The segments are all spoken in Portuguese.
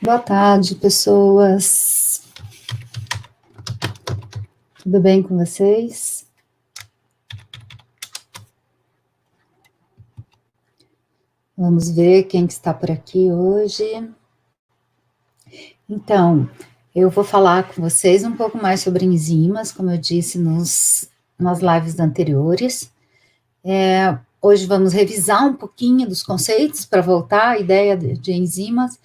Boa tarde, pessoas. Tudo bem com vocês? Vamos ver quem que está por aqui hoje. Então, eu vou falar com vocês um pouco mais sobre enzimas, como eu disse nas lives anteriores. Hoje vamos revisar um pouquinho dos conceitos para voltar à ideia de enzimas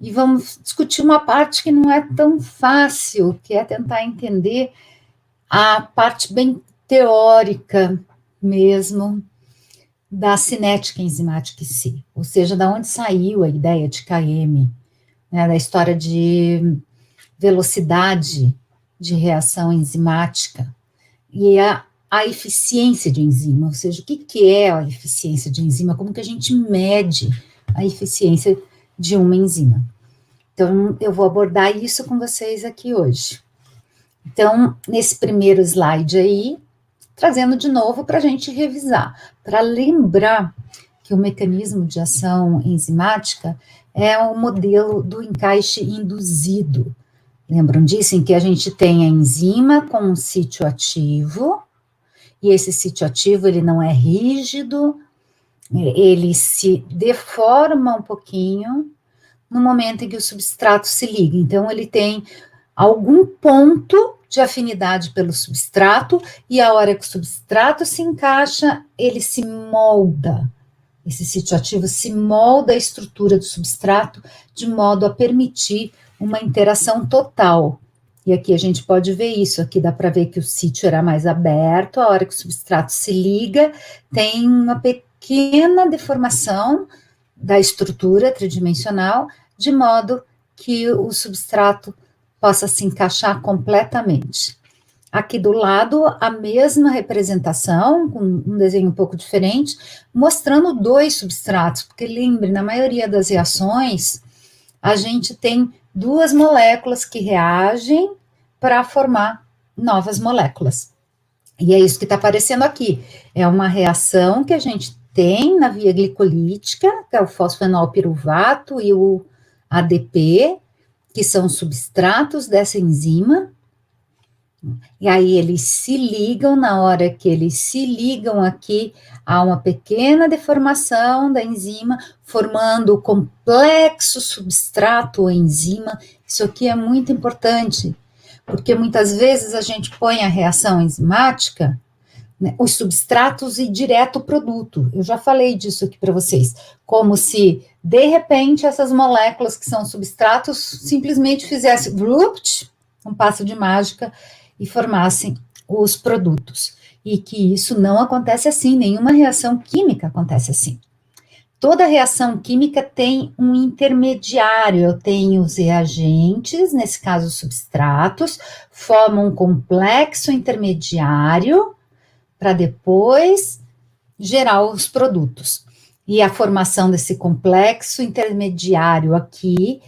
e vamos discutir uma parte que não é tão fácil, que é tentar entender a parte bem teórica mesmo da cinética enzimática em si, ou seja, da onde saiu a ideia de Km, né, da história de velocidade de reação enzimática e a eficiência de enzima, ou seja, o que é a eficiência de enzima, como que a gente mede a eficiência de uma enzima. Então, eu vou abordar isso com vocês aqui hoje. Então, nesse primeiro slide aí, trazendo de novo para a gente revisar, para lembrar que o mecanismo de ação enzimática é o modelo do encaixe induzido. Lembram disso? Em que a gente tem a enzima com um sítio ativo, e esse sítio ativo ele não é rígido, ele se deforma um pouquinho no momento em que o substrato se liga. Então, ele tem algum ponto de afinidade pelo substrato, e a hora que o substrato se encaixa, ele se molda. Esse sítio ativo se molda a estrutura do substrato de modo a permitir uma interação total. E aqui a gente pode ver isso, aqui dá para ver que o sítio era mais aberto, a hora que o substrato se liga, tem uma pequena deformação da estrutura tridimensional, de modo que o substrato possa se encaixar completamente. Aqui do lado, a mesma representação, com um desenho um pouco diferente, mostrando dois substratos, porque lembre, na maioria das reações, a gente tem duas moléculas que reagem para formar novas moléculas. E é isso que está aparecendo aqui. É uma reação que a gente tem na via glicolítica, que é o fosfenolpiruvato e o ADP, que são substratos dessa enzima, e aí eles se ligam, na hora que eles se ligam aqui, há uma pequena deformação da enzima, formando o complexo substrato ou enzima. Isso aqui é muito importante, porque muitas vezes a gente põe a reação enzimática, né, os substratos e direto o produto. Eu já falei disso aqui para vocês, como se, de repente, essas moléculas que são substratos simplesmente fizessem um passo de mágica e formassem os produtos. E que isso não acontece assim, nenhuma reação química acontece assim. Toda reação química tem um intermediário, eu tenho os reagentes, nesse caso os substratos, formam um complexo intermediário para depois gerar os produtos. E a formação desse complexo intermediário aqui,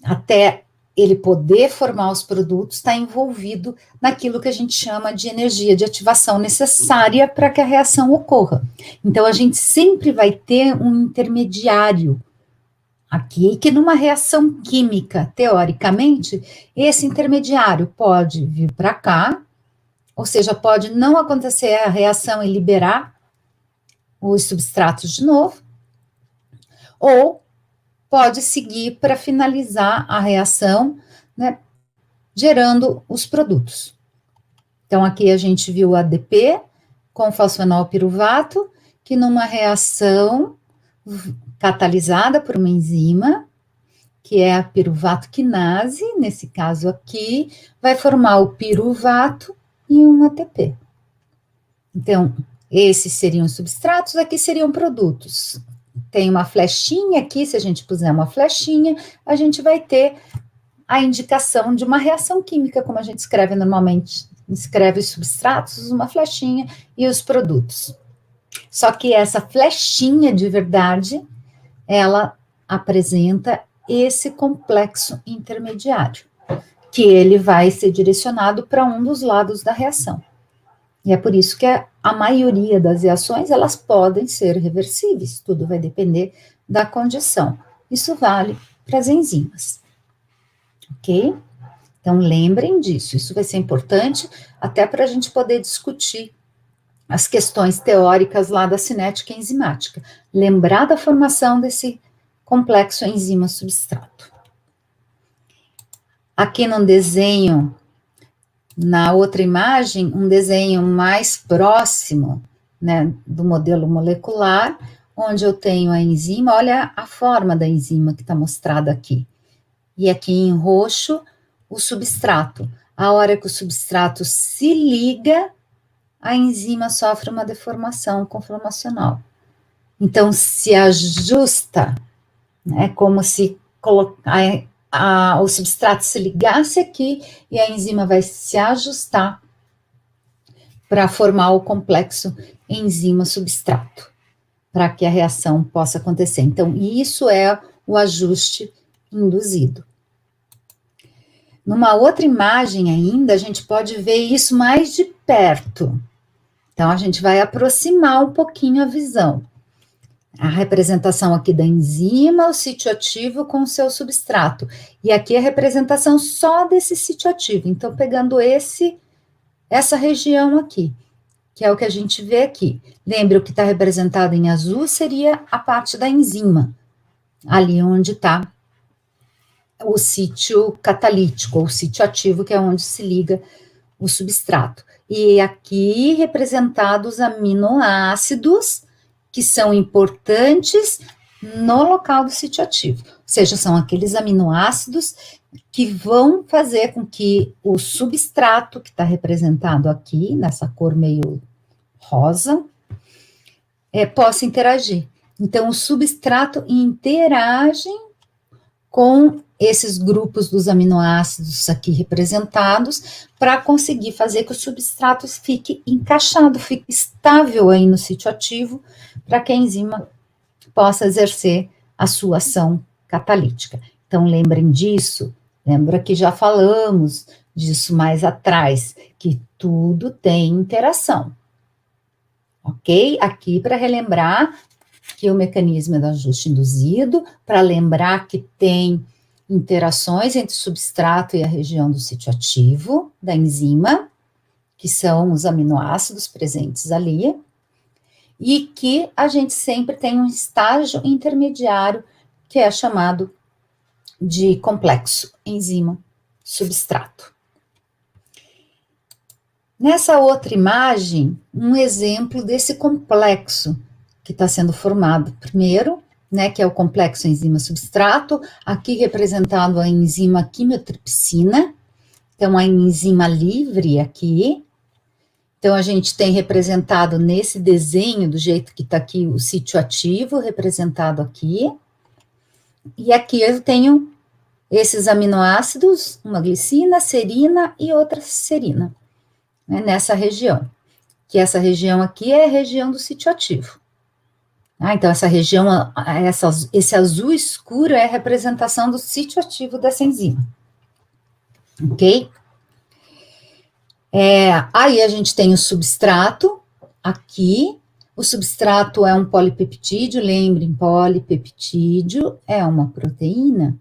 até ele poder formar os produtos, está envolvido naquilo que a gente chama de energia de ativação necessária para que a reação ocorra. Então, a gente sempre vai ter um intermediário aqui, que numa reação química, teoricamente, esse intermediário pode vir para cá, ou seja, pode não acontecer a reação e liberar os substratos de novo, ou pode seguir para finalizar a reação, né, gerando os produtos. Então, aqui a gente viu o ADP com fosfenolpiruvato, que numa reação catalisada por uma enzima, que é a piruvato quinase, nesse caso aqui, vai formar o piruvato e um ATP. Então, esses seriam substratos, aqui seriam produtos. Tem uma flechinha aqui, se a gente puser uma flechinha, a gente vai ter a indicação de uma reação química, como a gente escreve normalmente, escreve os substratos, uma flechinha e os produtos. Só que essa flechinha de verdade, ela apresenta esse complexo intermediário, que ele vai ser direcionado para um dos lados da reação. E é por isso que a maioria das reações, elas podem ser reversíveis, tudo vai depender da condição. Isso vale para as enzimas. ok? Então, lembrem disso, isso vai ser importante até para a gente poder discutir as questões teóricas lá da cinética enzimática. Lembrar da formação desse complexo enzima-substrato. Aqui no desenho, na outra imagem, um desenho mais próximo, né, do modelo molecular, onde eu tenho a enzima, olha a forma da enzima que está mostrada aqui. E aqui em roxo, o substrato. A hora que o substrato se liga, a enzima sofre uma deformação conformacional. Então, se ajusta, é como se o substrato se ligasse aqui e a enzima vai se ajustar para formar o complexo enzima-substrato, para que a reação possa acontecer. Então, isso é o ajuste induzido. Numa outra imagem ainda, a gente pode ver isso mais de perto. Então, a gente vai aproximar um pouquinho a visão. A representação aqui da enzima, o sítio ativo com o seu substrato. E aqui a representação só desse sítio ativo. Então, pegando essa região aqui, que é o que a gente vê aqui. Lembre, o que está representado em azul seria a parte da enzima, ali onde está o sítio catalítico, ou o sítio ativo, que é onde se liga o substrato. E aqui representados aminoácidos que são importantes no local do sítio ativo. Ou seja, são aqueles aminoácidos que vão fazer com que o substrato, que está representado aqui, nessa cor meio rosa, possa interagir. Então, o substrato interage com esses grupos dos aminoácidos aqui representados, para conseguir fazer que o substrato fique encaixado, fique estável aí no sítio ativo, para que a enzima possa exercer a sua ação catalítica. Então, lembrem disso, lembra que já falamos disso mais atrás, que tudo tem interação, ok? Aqui para relembrar que o mecanismo é do ajuste induzido, para lembrar que tem interações entre o substrato e a região do sítio ativo da enzima, que são os aminoácidos presentes ali, e que a gente sempre tem um estágio intermediário, que é chamado de complexo enzima-substrato. Nessa outra imagem, um exemplo desse complexo que está sendo formado. Primeiro, né, que é o complexo enzima-substrato, aqui representado a enzima quimiotripsina, então a enzima livre aqui. Então, a gente tem representado nesse desenho, do jeito que está aqui, o sítio ativo representado aqui. E aqui eu tenho esses aminoácidos, uma glicina, serina e outra serina, né, nessa região. Que essa região aqui é a região do sítio ativo. Então, essa região, esse azul escuro é a representação do sítio ativo dessa enzima. Ok? Aí a gente tem o substrato aqui. O substrato é um polipeptídeo, lembrem, polipeptídeo é uma proteína,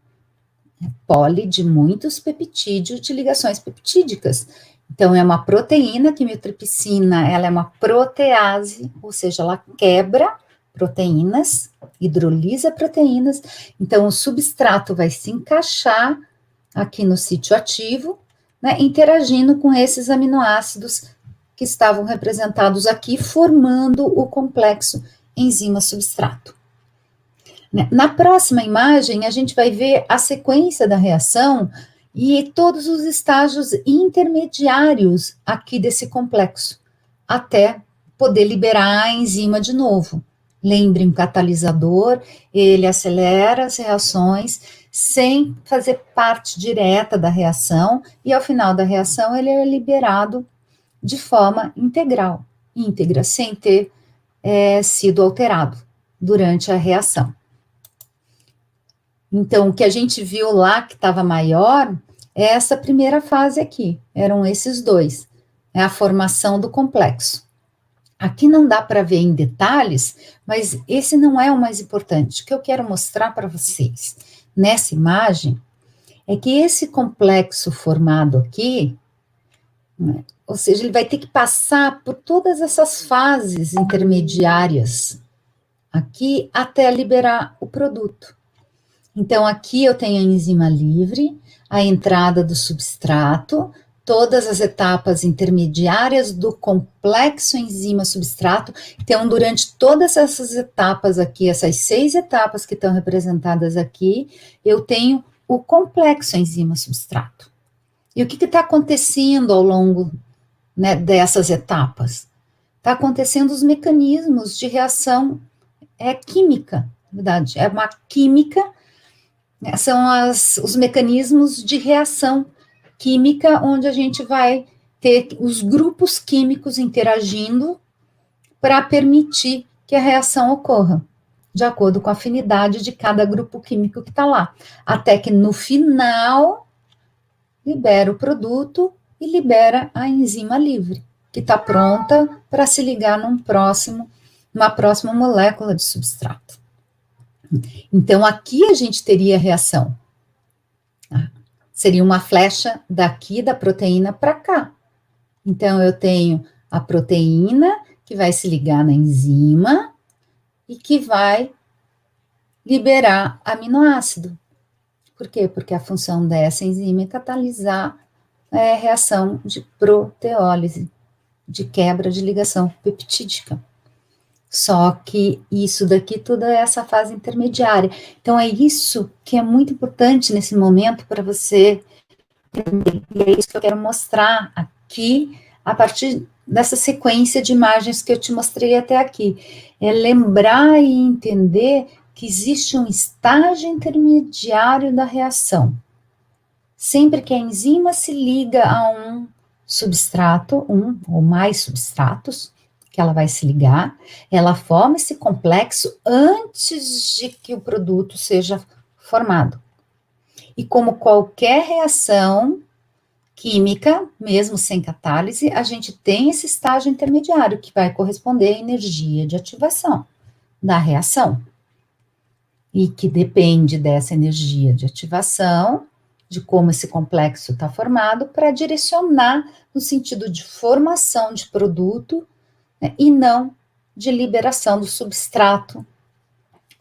poli de muitos peptídeos de ligações peptídicas. Então, é uma proteína, quimiotripsina, ela é uma protease, ou seja, ela quebra proteínas, hidrolisa proteínas, então o substrato vai se encaixar aqui no sítio ativo, né, interagindo com esses aminoácidos que estavam representados aqui, formando o complexo enzima-substrato. Na próxima imagem, a gente vai ver a sequência da reação e todos os estágios intermediários aqui desse complexo, até poder liberar a enzima de novo. Lembrem, o catalisador, ele acelera as reações sem fazer parte direta da reação, e ao final da reação ele é liberado de forma íntegra, sem ter sido alterado durante a reação. Então, o que a gente viu lá que estava maior é essa primeira fase aqui, eram esses dois, é a formação do complexo. Aqui não dá para ver em detalhes, mas esse não é o mais importante. O que eu quero mostrar para vocês nessa imagem é que esse complexo formado aqui, né, ou seja, ele vai ter que passar por todas essas fases intermediárias aqui até liberar o produto. Então, aqui eu tenho a enzima livre, a entrada do substrato, todas as etapas intermediárias do complexo enzima-substrato. Então, durante todas essas etapas aqui, essas 6 etapas que estão representadas aqui, eu tenho o complexo enzima-substrato. E o que está acontecendo ao longo, né, dessas etapas? Está acontecendo os mecanismos de reação química, na verdade, é uma química, né, são os mecanismos de reação química, onde a gente vai ter os grupos químicos interagindo para permitir que a reação ocorra, de acordo com a afinidade de cada grupo químico que está lá, até que no final libera o produto e libera a enzima livre, que está pronta para se ligar numa próxima molécula de substrato. Então, aqui a gente teria reação. Tá? Seria uma flecha daqui da proteína para cá. Então, eu tenho a proteína que vai se ligar na enzima e que vai liberar aminoácido. Por quê? Porque a função dessa enzima é catalisar a reação de proteólise, de quebra de ligação peptídica. Só que isso daqui tudo é essa fase intermediária. Então, é isso que é muito importante nesse momento para você entender. E é isso que eu quero mostrar aqui, a partir dessa sequência de imagens que eu te mostrei até aqui. É lembrar e entender que existe um estágio intermediário da reação. Sempre que a enzima se liga a um substrato, um ou mais substratos, que ela vai se ligar, ela forma esse complexo antes de que o produto seja formado. E como qualquer reação química, mesmo sem catálise, a gente tem esse estágio intermediário, que vai corresponder à energia de ativação da reação. E que depende dessa energia de ativação, de como esse complexo está formado, para direcionar no sentido de formação de produto, né, e não de liberação do substrato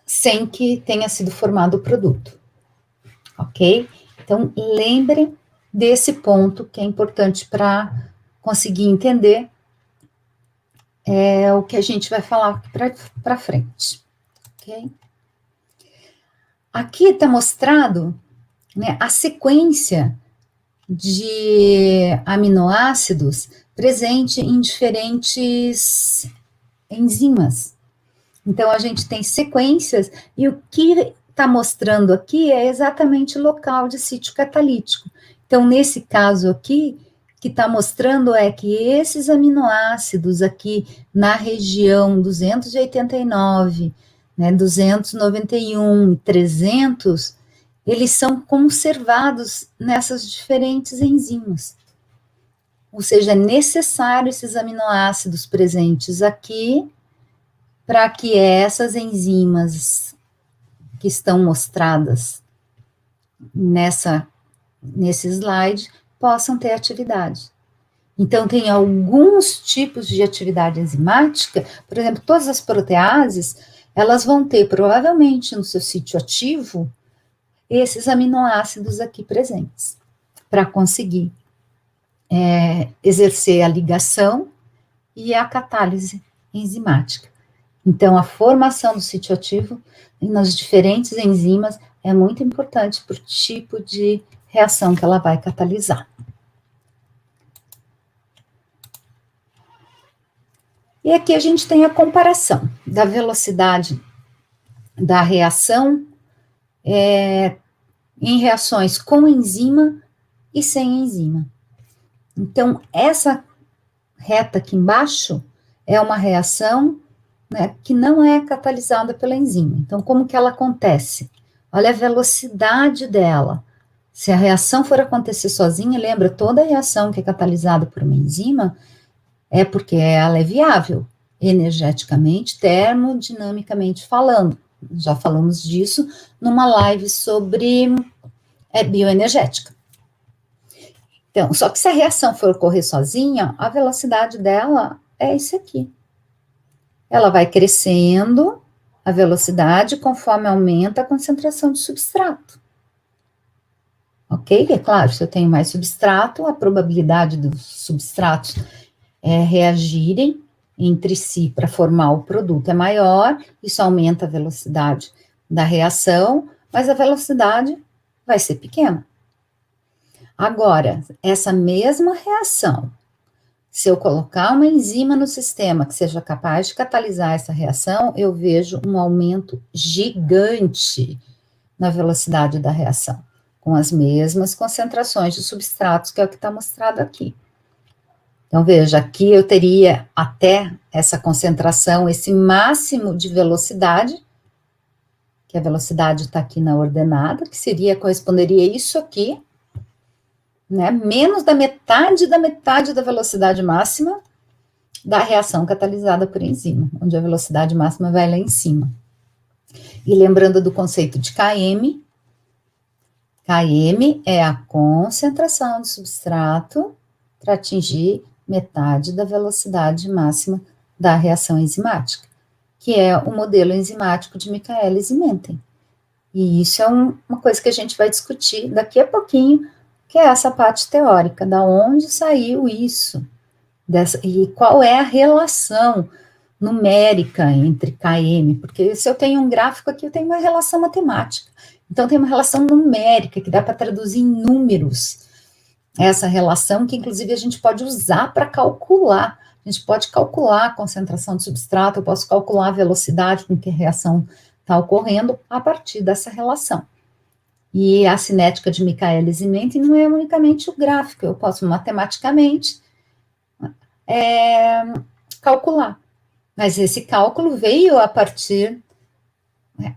sem que tenha sido formado o produto. Ok? Então, lembrem desse ponto que é importante para conseguir entender o que a gente vai falar para frente. Ok? Aqui está mostrado, né, a sequência de aminoácidos presente em diferentes enzimas. Então, a gente tem sequências, e o que está mostrando aqui é exatamente o local de sítio catalítico. Então, nesse caso aqui, o que está mostrando é que esses aminoácidos aqui na região 289, né, 291, 300, eles são conservados nessas diferentes enzimas. Ou seja, é necessário esses aminoácidos presentes aqui para que essas enzimas que estão mostradas nesse slide possam ter atividade. Então, tem alguns tipos de atividade enzimática, por exemplo, todas as proteases, elas vão ter provavelmente no seu sítio ativo esses aminoácidos aqui presentes, para conseguir exercer a ligação e a catálise enzimática. Então, a formação do sítio ativo nas diferentes enzimas é muito importante para o tipo de reação que ela vai catalisar. E aqui a gente tem a comparação da velocidade da reação em reações com enzima e sem enzima. Então, essa reta aqui embaixo é uma reação, né, que não é catalisada pela enzima. Então, como que ela acontece? Olha a velocidade dela. Se a reação for acontecer sozinha, lembra, toda reação que é catalisada por uma enzima é porque ela é viável, energeticamente, termodinamicamente falando. Já falamos disso numa live sobre é bioenergética. Então, só que se a reação for ocorrer sozinha, a velocidade dela é isso aqui. Ela vai crescendo a velocidade conforme aumenta a concentração de substrato. Ok? É claro, se eu tenho mais substrato, a probabilidade dos substratos reagirem entre si para formar o produto é maior, isso aumenta a velocidade da reação, mas a velocidade vai ser pequena. Agora, essa mesma reação, se eu colocar uma enzima no sistema que seja capaz de catalisar essa reação, eu vejo um aumento gigante na velocidade da reação, com as mesmas concentrações de substratos, que é o que está mostrado aqui. Então, veja, aqui eu teria até essa concentração, esse máximo de velocidade, que a velocidade está aqui na ordenada, que corresponderia a isso aqui, né, menos da metade da velocidade máxima da reação catalisada por enzima, onde a velocidade máxima vai lá em cima. E lembrando do conceito de Km, Km é a concentração do substrato para atingir metade da velocidade máxima da reação enzimática, que é o modelo enzimático de Michaelis e Menten. E isso é uma coisa que a gente vai discutir daqui a pouquinho, que é essa parte teórica, da onde saiu isso, e qual é a relação numérica entre Km, porque se eu tenho um gráfico aqui, eu tenho uma relação matemática, então tem uma relação numérica, que dá para traduzir em números, essa relação que inclusive a gente pode usar para calcular, a gente pode calcular a concentração de substrato, eu posso calcular a velocidade com que a reação está ocorrendo a partir dessa relação. E a cinética de Michaelis e Menten não é unicamente o gráfico, eu posso matematicamente calcular. Mas esse cálculo veio a partir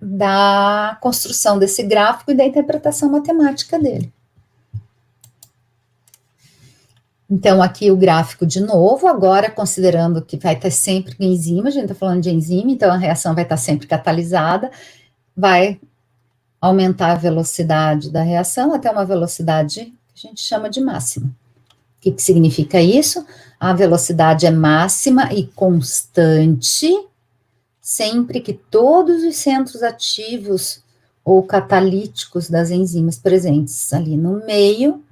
da construção desse gráfico e da interpretação matemática dele. Então, aqui o gráfico de novo, agora considerando que vai estar sempre enzima, a gente está falando de enzima, então a reação vai estar sempre catalisada, vai aumentar a velocidade da reação até uma velocidade que a gente chama de máxima. O que significa isso? A velocidade é máxima e constante, sempre que todos os centros ativos ou catalíticos das enzimas presentes ali no meio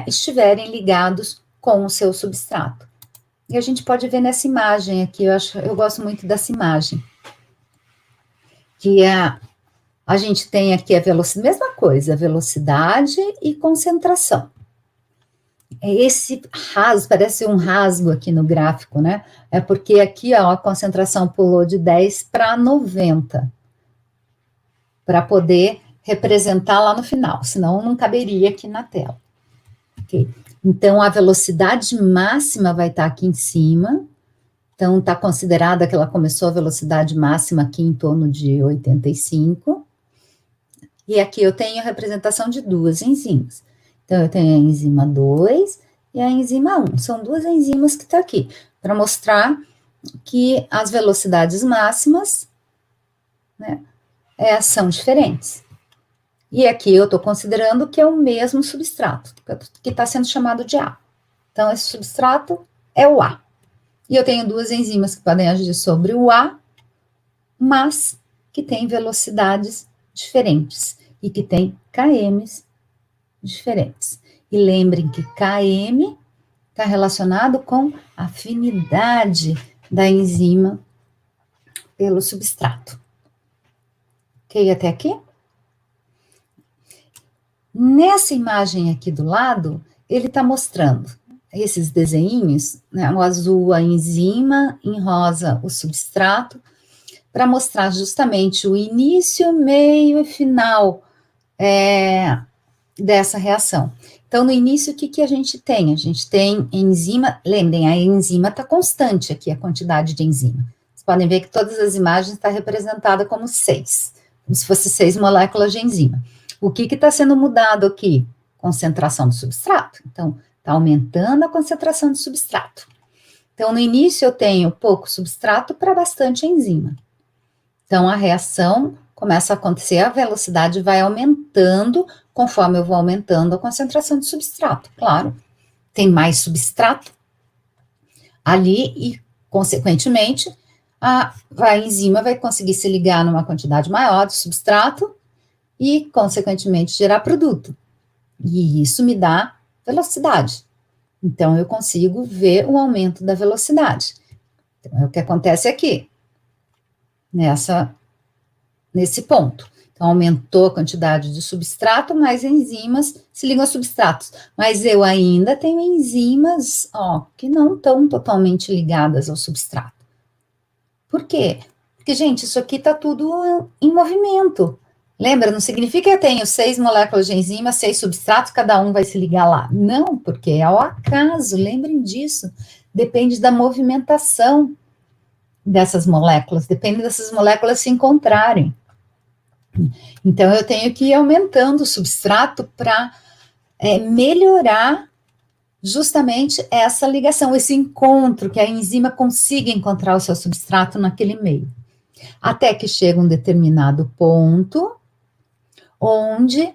estiverem ligados com o seu substrato. E a gente pode ver nessa imagem aqui, eu gosto muito dessa imagem, que a gente tem aqui a velocidade, mesma coisa, velocidade e concentração. Esse rasgo, parece um rasgo aqui no gráfico, né? É porque aqui ó, a concentração pulou de 10 para 90, para poder representar lá no final, senão não caberia aqui na tela. Okay. Então, a velocidade máxima vai estar aqui em cima, então está considerada que ela começou a velocidade máxima aqui em torno de 85, e aqui eu tenho a representação de duas enzimas. Então, eu tenho a enzima 2 e a enzima 1. São duas enzimas que estão aqui, para mostrar que as velocidades máximas, né, são diferentes. E aqui eu estou considerando que é o mesmo substrato, que está sendo chamado de A. Então, esse substrato é o A. E eu tenho duas enzimas que podem agir sobre o A, mas que têm velocidades diferentes e que têm KMs diferentes. E lembrem que KM está relacionado com a afinidade da enzima pelo substrato. Ok, até aqui? Nessa imagem aqui do lado, ele está mostrando esses desenhinhos, né, o azul a enzima, em rosa o substrato, para mostrar justamente o início, meio e final dessa reação. Então, no início, o que a gente tem? A gente tem enzima, lembrem, a enzima está constante aqui, a quantidade de enzima. Vocês podem ver que todas as imagens estão representadas como 6, como se fosse 6 moléculas de enzima. O que está sendo mudado aqui? Concentração do substrato. Então, está aumentando a concentração de substrato. Então, no início, eu tenho pouco substrato para bastante enzima. Então, a reação começa a acontecer, a velocidade vai aumentando aumentando conforme eu vou aumentando a concentração de substrato. Claro, tem mais substrato ali e, consequentemente, a enzima vai conseguir se ligar numa quantidade maior de substrato e, consequentemente, gerar produto. E isso me dá velocidade. Então, eu consigo ver o aumento da velocidade. Então, é o que acontece aqui, nesse ponto. Então, aumentou a quantidade de substrato, mais enzimas se ligam a substratos. Mas eu ainda tenho enzimas, que não estão totalmente ligadas ao substrato. Por quê? Porque, gente, isso aqui está tudo em movimento. Lembra, não significa que eu tenho 6 moléculas de enzima, 6 substratos, cada um vai se ligar lá. Não, porque é ao acaso, lembrem disso. Depende da movimentação dessas moléculas, depende dessas moléculas se encontrarem. Então, eu tenho que ir aumentando o substrato para melhorar justamente essa ligação, esse encontro, que a enzima consiga encontrar o seu substrato naquele meio. Até que chega um determinado ponto, onde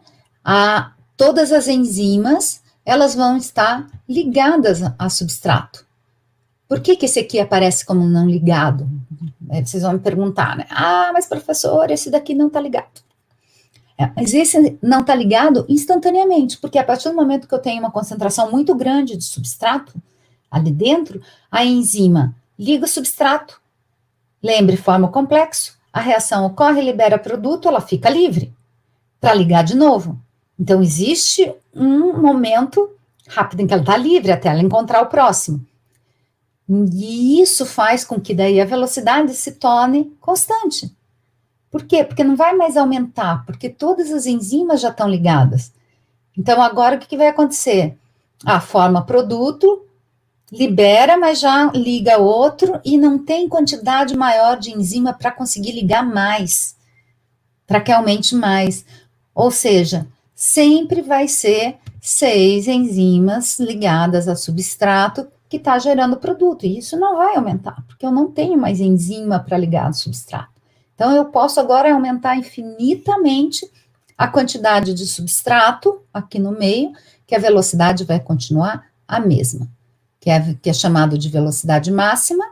todas as enzimas, elas vão estar ligadas a substrato. Por que esse aqui aparece como não ligado? Vocês vão me perguntar, né? Mas professor, esse daqui não está ligado. Mas esse não está ligado instantaneamente, porque a partir do momento que eu tenho uma concentração muito grande de substrato ali dentro, a enzima liga o substrato, lembre, forma o complexo, a reação ocorre, libera produto, ela fica livre para ligar de novo. Então, existe um momento rápido em que ela está livre até ela encontrar o próximo. E isso faz com que daí a velocidade se torne constante. Por quê? Porque não vai mais aumentar, porque todas as enzimas já estão ligadas. Então, agora o que vai acontecer? Forma produto, libera, mas já liga outro e não tem quantidade maior de enzima para conseguir ligar mais, para que aumente mais. Ou seja, sempre vai ser 6 enzimas ligadas a substrato que está gerando produto. E isso não vai aumentar, porque eu não tenho mais enzima para ligar ao substrato. Então, eu posso agora aumentar infinitamente a quantidade de substrato aqui no meio, que a velocidade vai continuar a mesma, que é chamado de velocidade máxima,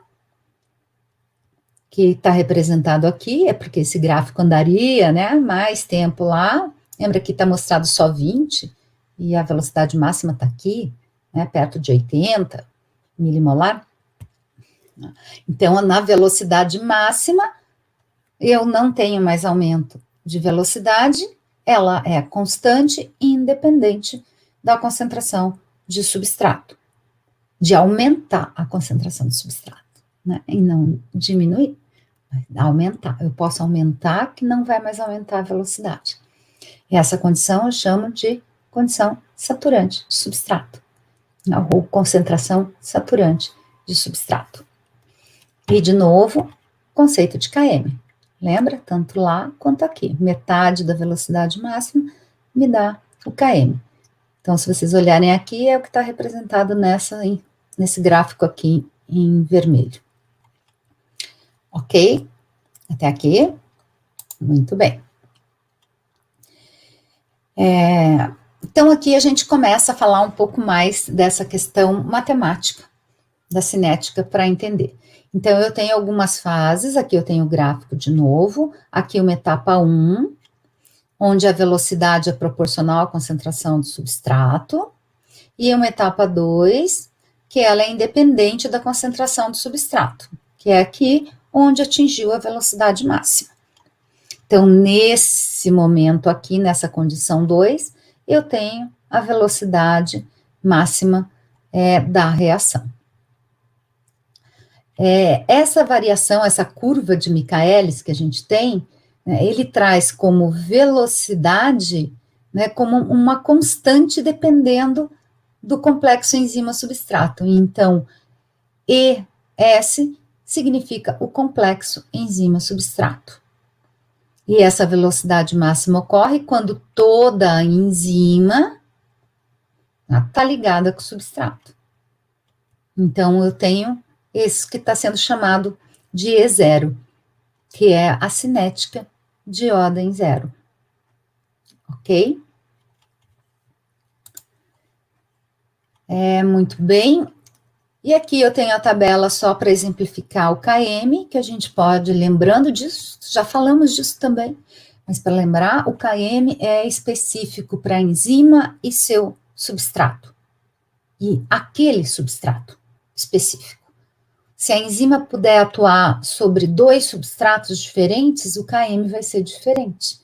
que está representado aqui, é porque esse gráfico andaria, né, mais tempo lá. Lembra que está mostrado só 20, e a velocidade máxima está aqui, né, perto de 80 milimolar. Então, na velocidade máxima, eu não tenho mais aumento de velocidade, ela é constante e independente da concentração de substrato, de aumentar a concentração de substrato, né? E não diminuir, mas aumentar. Eu posso aumentar, que não vai mais aumentar a velocidade. Essa condição eu chamo de condição saturante de substrato, ou concentração saturante de substrato. E, de novo, conceito de km. Lembra? Tanto lá quanto aqui. Metade da velocidade máxima me dá o km. Então, se vocês olharem aqui, é o que está representado nesse gráfico aqui em vermelho. Ok? Até aqui? Muito bem. Então, aqui a gente começa a falar um pouco mais dessa questão matemática da cinética para entender. Então, eu tenho algumas fases, aqui eu tenho o gráfico de novo, aqui uma etapa 1, onde a velocidade é proporcional à concentração do substrato, e uma etapa 2, que ela é independente da concentração do substrato, que é aqui onde atingiu a velocidade máxima. Então, nesse momento aqui, nessa condição 2, eu tenho a velocidade máxima da reação. Essa variação, essa curva de Michaelis que a gente tem, né, ele traz como velocidade, né, como uma constante dependendo do complexo enzima-substrato. Então, ES significa o complexo enzima-substrato. E essa velocidade máxima ocorre quando toda a enzima está ligada com o substrato. Então, eu tenho esse que está sendo chamado de E0, que é a cinética de ordem zero. ok? Muito bem. E aqui eu tenho a tabela só para exemplificar o KM, que a gente pode, lembrando disso, já falamos disso também, mas para lembrar, o KM é específico para a enzima e seu substrato, e aquele substrato específico. Se a enzima puder atuar sobre 2 substratos diferentes, o KM vai ser diferente.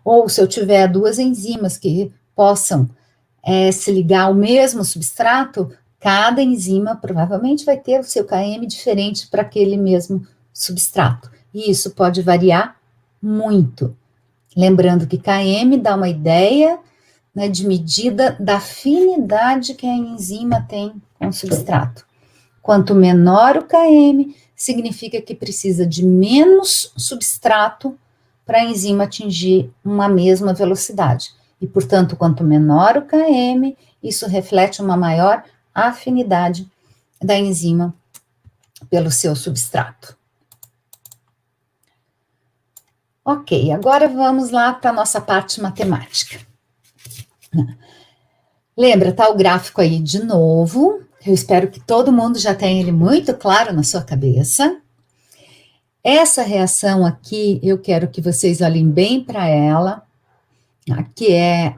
Ou se eu tiver 2 enzimas que possam se ligar ao mesmo substrato, cada enzima provavelmente vai ter o seu KM diferente para aquele mesmo substrato. E isso pode variar muito. Lembrando que KM dá uma ideia, né, de medida da afinidade que a enzima tem com o substrato. Quanto menor o KM, significa que precisa de menos substrato para a enzima atingir uma mesma velocidade. E, portanto, quanto menor o KM, isso reflete uma maior afinidade da enzima pelo seu substrato. Ok, agora vamos lá para a nossa parte matemática. Lembra, tá o gráfico aí de novo. Eu espero que todo mundo já tenha ele muito claro na sua cabeça. Essa reação aqui, eu quero que vocês olhem bem para ela, que é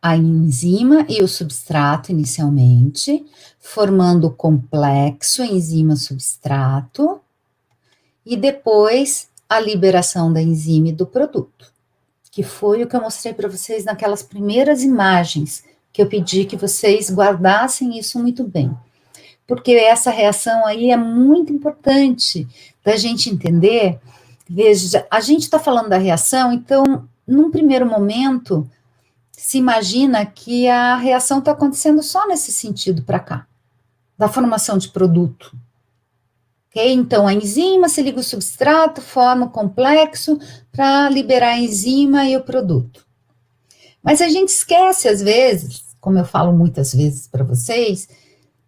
a enzima e o substrato inicialmente, formando o complexo enzima-substrato, e depois a liberação da enzima e do produto, que foi o que eu mostrei para vocês naquelas primeiras imagens, que eu pedi que vocês guardassem isso muito bem. Porque essa reação aí é muito importante da gente entender. Veja, a gente está falando da reação, então, num primeiro momento, se imagina que a reação está acontecendo só nesse sentido para cá, da formação de produto. Okay? Então, a enzima se liga ao substrato, forma o complexo para liberar a enzima e o produto. Mas a gente esquece, às vezes, como eu falo muitas vezes para vocês,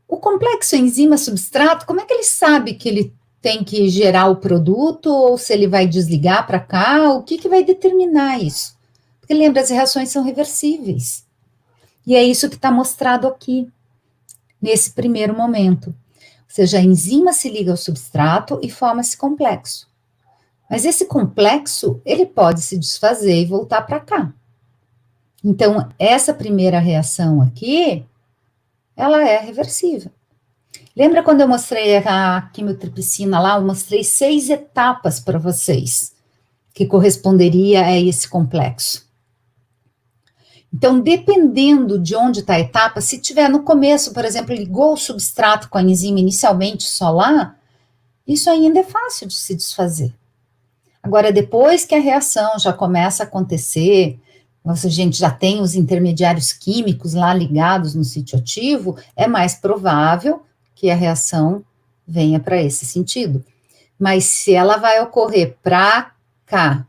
o complexo enzima-substrato, como é que ele sabe que ele tem que gerar o produto, ou se ele vai desligar para cá, o que vai determinar isso? Porque lembra, as reações são reversíveis. E é isso que está mostrado aqui, nesse primeiro momento. Ou seja, a enzima se liga ao substrato e forma esse complexo. Mas esse complexo, ele pode se desfazer e voltar para cá. Então, essa primeira reação aqui, ela é reversível. Lembra quando eu mostrei a quimiotripsina lá? Eu mostrei 6 etapas para vocês, que corresponderia a esse complexo. Então, dependendo de onde está a etapa, se tiver no começo, por exemplo, ligou o substrato com a enzima inicialmente só lá, isso ainda é fácil de se desfazer. Agora, depois que a reação já começa a acontecer, a gente já tem os intermediários químicos lá ligados no sítio ativo, é mais provável que a reação venha para esse sentido. Mas se ela vai ocorrer para cá,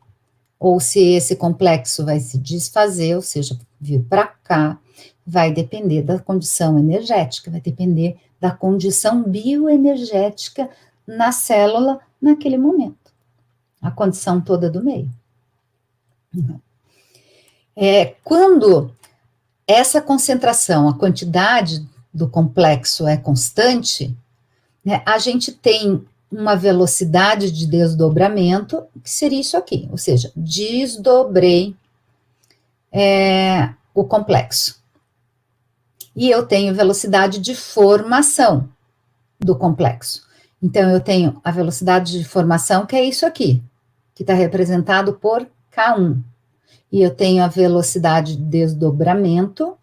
ou se esse complexo vai se desfazer, ou seja, vir para cá, vai depender da condição energética, vai depender da condição bioenergética na célula naquele momento. A condição toda do meio. Quando essa concentração, a quantidade do complexo é constante, né, a gente tem uma velocidade de desdobramento, que seria isso aqui, ou seja, desdobrei o complexo. E eu tenho velocidade de formação do complexo. Então, eu tenho a velocidade de formação, que é isso aqui, que está representado por K1. E eu tenho a velocidade de desdobramento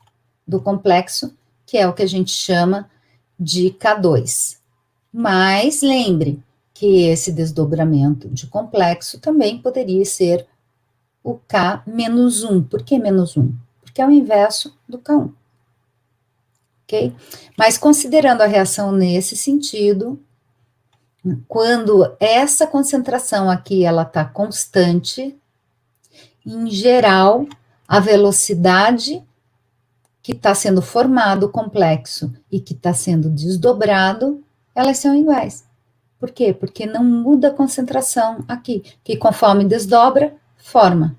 do complexo, que é o que a gente chama de K2. Mas lembre que esse desdobramento de complexo também poderia ser o K-1. Por que -1? Porque é o inverso do K1. Ok? Mas considerando a reação nesse sentido, quando essa concentração aqui ela está constante, em geral, a velocidade que está sendo formado o complexo e que está sendo desdobrado, elas são iguais. Por quê? Porque não muda a concentração aqui, que conforme desdobra, forma.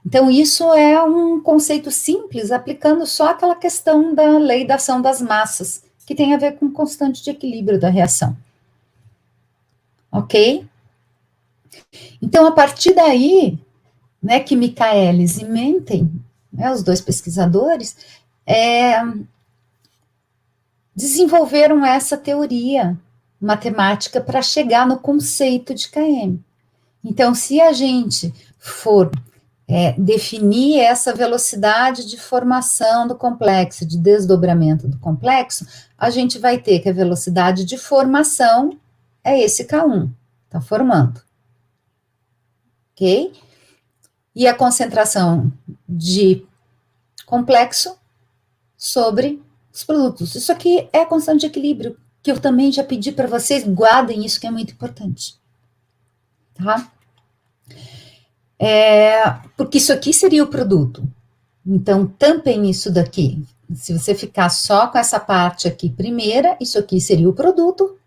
Então, isso é um conceito simples, aplicando só aquela questão da lei da ação das massas, que tem a ver com constante de equilíbrio da reação. Ok? Então, a partir daí, né, que Michaelis e Menten, né, os dois pesquisadores, desenvolveram essa teoria matemática para chegar no conceito de km. Então, se a gente for definir essa velocidade de formação do complexo, de desdobramento do complexo, a gente vai ter que a velocidade de formação é esse K1, está formando. Ok? E a concentração de complexo sobre os produtos. Isso aqui é a constante de equilíbrio, que eu também já pedi para vocês, guardem isso que é muito importante. Tá? Porque isso aqui seria o produto. Então, tampem isso daqui. Se você ficar só com essa parte aqui primeira, isso aqui seria o produto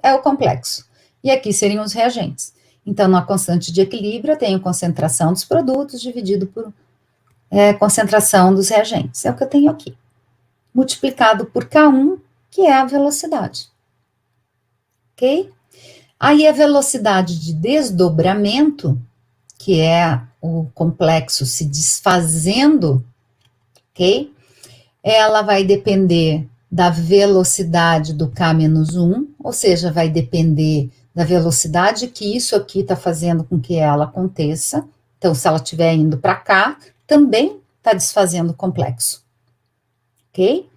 é o complexo. E aqui seriam os reagentes. Então, na constante de equilíbrio, eu tenho concentração dos produtos dividido por concentração dos reagentes. É o que eu tenho aqui. Multiplicado por K1, que é a velocidade. Ok? Aí a velocidade de desdobramento, que é o complexo se desfazendo, ok? Ela vai depender da velocidade do K-1, ou seja, vai depender da velocidade que isso aqui está fazendo com que ela aconteça. Então, se ela estiver indo para cá, também está desfazendo o complexo. Ok?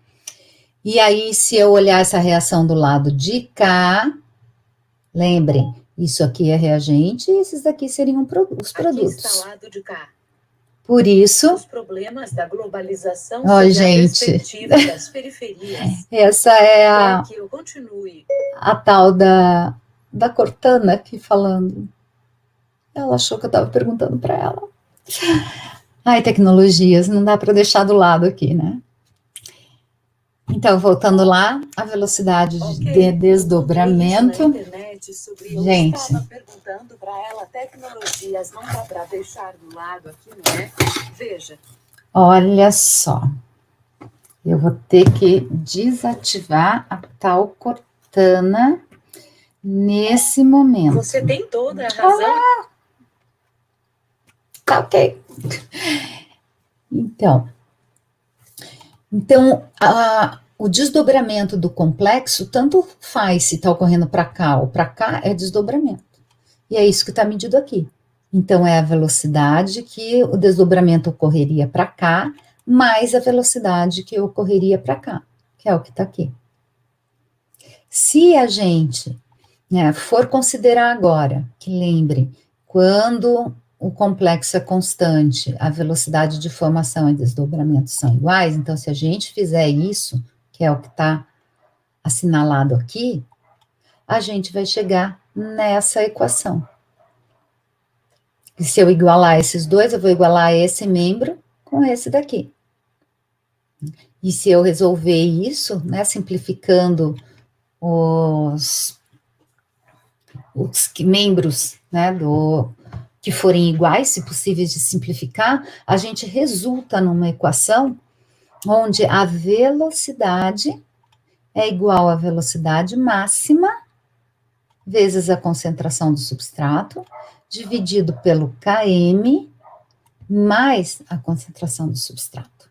E aí, se eu olhar essa reação do lado de cá, lembrem, isso aqui é reagente e esses daqui seriam os produtos. Aqui está lado de cá. Por isso, os problemas da globalização sob gente, a perspectiva das periferias. Essa é a tal da Cortana aqui falando. Ela achou que eu estava perguntando para ela. Ai, tecnologias, não dá para deixar do lado aqui, né? Então, voltando lá, a velocidade de desdobramento. Gente, eu estava perguntando para ela, tecnologias, não dá para deixar do lado aqui, não é? Veja. Olha só, eu vou ter que desativar a tal Cortana nesse momento. Você tem toda a razão. Tá ok. Então, o desdobramento do complexo, tanto faz se está ocorrendo para cá ou para cá, é desdobramento. E é isso que está medido aqui. Então, é a velocidade que o desdobramento ocorreria para cá, mais a velocidade que ocorreria para cá, que é o que está aqui. Se a gente for considerar agora, que lembre, quando o complexo é constante, a velocidade de formação e desdobramento são iguais, então se a gente fizer isso, que é o que está assinalado aqui, a gente vai chegar nessa equação. E se eu igualar esses dois, eu vou igualar esse membro com esse daqui. E se eu resolver isso, simplificando os membros, que forem iguais, se possíveis de simplificar, a gente resulta numa equação onde a velocidade é igual à velocidade máxima vezes a concentração do substrato, dividido pelo Km, mais a concentração do substrato.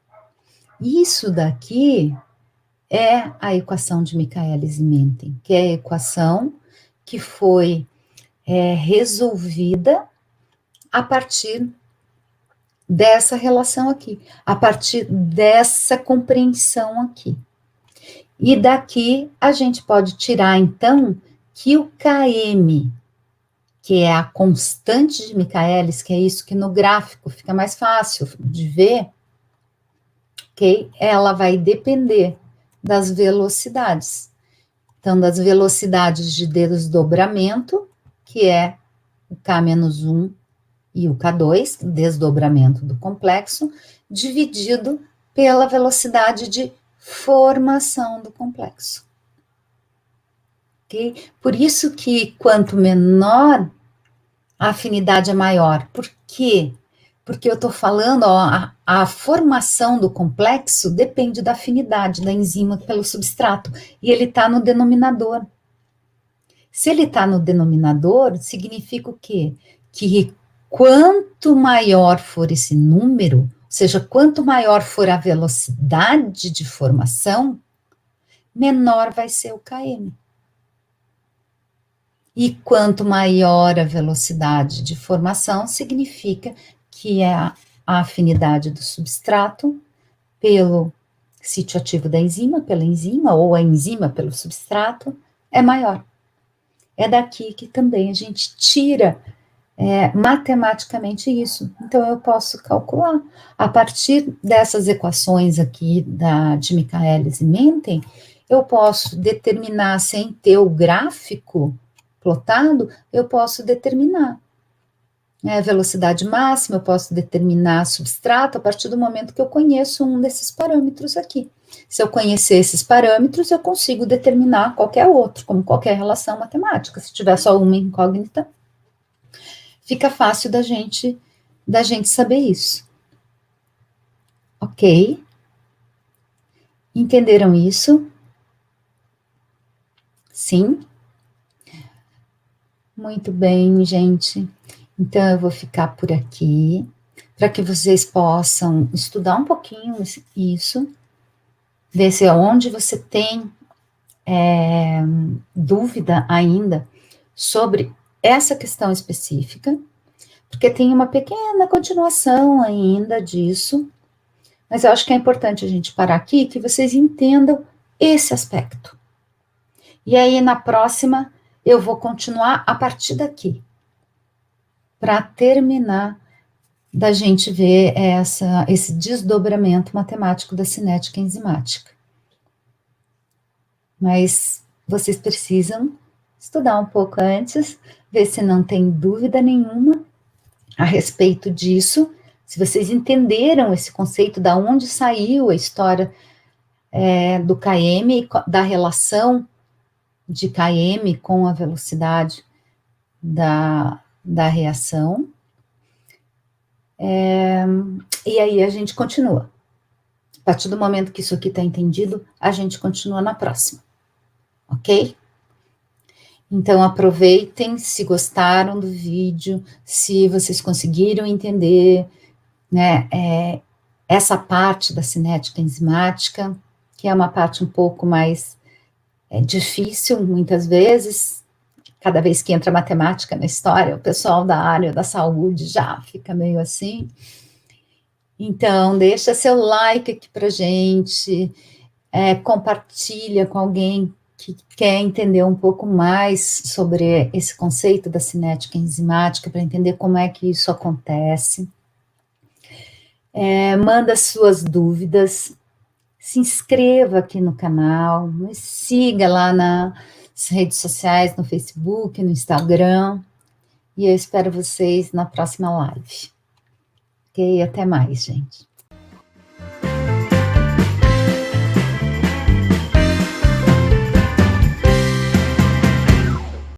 Isso daqui é a equação de Michaelis e Menten, que é a equação que foi resolvida a partir dessa relação aqui, a partir dessa compreensão aqui. E daqui a gente pode tirar, então, que o Km, que é a constante de Michaelis, que é isso que no gráfico fica mais fácil de ver, ok? Ela vai depender das velocidades. Então, das velocidades de desdobramento, que é o K-1 e o K2, desdobramento do complexo, dividido pela velocidade de formação do complexo. Okay? Por isso que quanto menor, a afinidade é maior. Por quê? Porque eu estou falando, ó, a formação do complexo depende da afinidade da enzima pelo substrato, e ele está no denominador. Se ele está no denominador, significa o quê? Que quanto maior for esse número, ou seja, quanto maior for a velocidade de formação, menor vai ser o Km. E quanto maior a velocidade de formação, significa que a afinidade do substrato pelo sítio ativo da enzima, pela enzima, ou a enzima pelo substrato, é maior. É daqui que também a gente tira matematicamente isso. Então, eu posso calcular. A partir dessas equações aqui de Michaelis e Menten, eu posso determinar, sem ter o gráfico plotado, eu posso determinar a velocidade máxima, eu posso determinar substrato a partir do momento que eu conheço um desses parâmetros aqui. Se eu conhecer esses parâmetros, eu consigo determinar qualquer outro, como qualquer relação matemática. Se tiver só uma incógnita, fica fácil da gente saber isso. Ok? Entenderam isso? Sim? Muito bem, gente. Então, eu vou ficar por aqui, para que vocês possam estudar um pouquinho isso, ver se onde você tem dúvida ainda sobre essa questão específica, porque tem uma pequena continuação ainda disso, mas eu acho que é importante a gente parar aqui, que vocês entendam esse aspecto. E aí, na próxima, eu vou continuar a partir daqui, para terminar da gente ver esse desdobramento matemático da cinética enzimática. Mas vocês precisam estudar um pouco antes, ver se não tem dúvida nenhuma a respeito disso, se vocês entenderam esse conceito, da onde saiu a história do Km, da relação de Km com a velocidade da reação. E aí a gente continua. A partir do momento que isso aqui está entendido, a gente continua na próxima. Ok? Então, aproveitem, se gostaram do vídeo, se vocês conseguiram entender, né, essa parte da cinética enzimática, que é uma parte um pouco mais difícil, muitas vezes, cada vez que entra matemática na história, o pessoal da área da saúde já fica meio assim. Então, deixa seu like aqui pra gente, compartilha com alguém que quer entender um pouco mais sobre esse conceito da cinética enzimática, para entender como é que isso acontece. Manda suas dúvidas, se inscreva aqui no canal, me siga lá nas redes sociais, no Facebook, no Instagram, e eu espero vocês na próxima live. Ok? Até mais, gente.